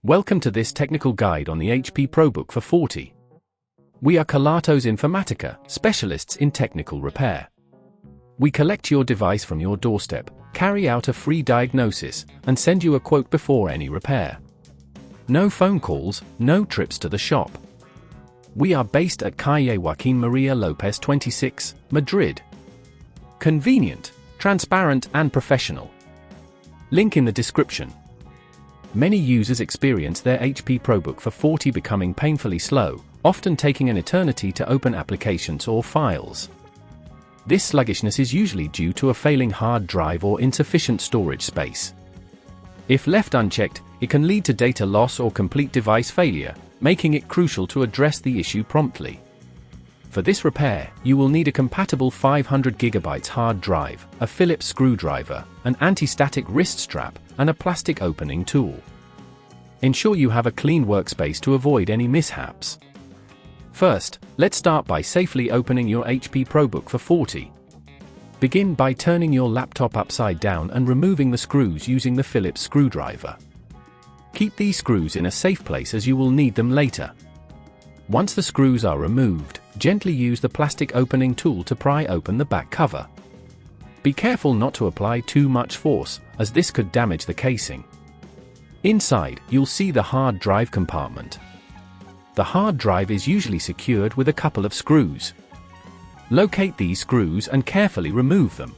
Welcome to this technical guide on the HP ProBook for 40. We are Kelatos Informatica, specialists in technical repair. We collect your device from your doorstep, carry out a free diagnosis, and send you a quote before any repair. No phone calls, no trips to the shop. We are based at Calle Joaquín María López 26, Madrid. Convenient, transparent and professional. Link in the description. Many users experience their HP ProBook for 40 becoming painfully slow, often taking an eternity to open applications or files. This sluggishness is usually due to a failing hard drive or insufficient storage space. If left unchecked, it can lead to data loss or complete device failure, making it crucial to address the issue promptly. For this repair, you will need a compatible 500GB hard drive, a Phillips screwdriver, an anti-static wrist strap, and a plastic opening tool. Ensure you have a clean workspace to avoid any mishaps. First, let's start by safely opening your HP ProBook for 40. Begin by turning your laptop upside down and removing the screws using the Phillips screwdriver. Keep these screws in a safe place as you will need them later. Once the screws are removed, gently use the plastic opening tool to pry open the back cover. Be careful not to apply too much force, as this could damage the casing. Inside, you'll see the hard drive compartment. The hard drive is usually secured with a couple of screws. Locate these screws and carefully remove them.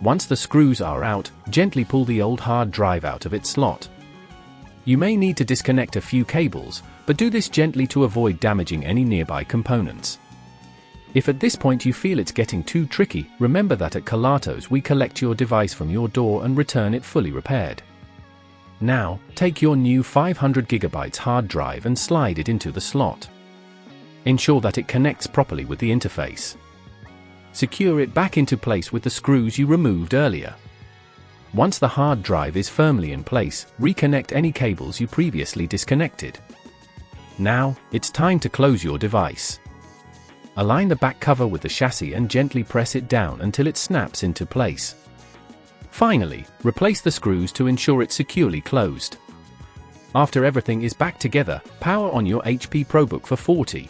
Once the screws are out, gently pull the old hard drive out of its slot. You may need to disconnect a few cables, but do this gently to avoid damaging any nearby components. If at this point you feel it's getting too tricky, remember that at Kelatos we collect your device from your door and return it fully repaired. Now, take your new 500GB hard drive and slide it into the slot. Ensure that it connects properly with the interface. Secure it back into place with the screws you removed earlier. Once the hard drive is firmly in place, reconnect any cables you previously disconnected. Now, it's time to close your device. Align the back cover with the chassis and gently press it down until it snaps into place. Finally, replace the screws to ensure it's securely closed. After everything is back together, power on your HP ProBook for 40.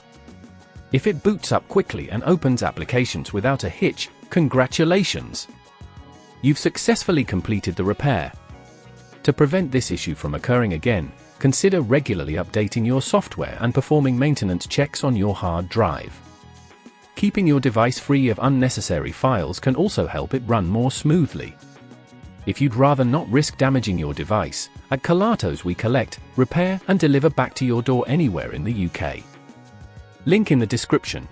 If it boots up quickly and opens applications without a hitch, congratulations! You've successfully completed the repair. To prevent this issue from occurring again, consider regularly updating your software and performing maintenance checks on your hard drive. Keeping your device free of unnecessary files can also help it run more smoothly. If you'd rather not risk damaging your device, at Kelatos we collect, repair and deliver back to your door anywhere in the UK. Link in the description.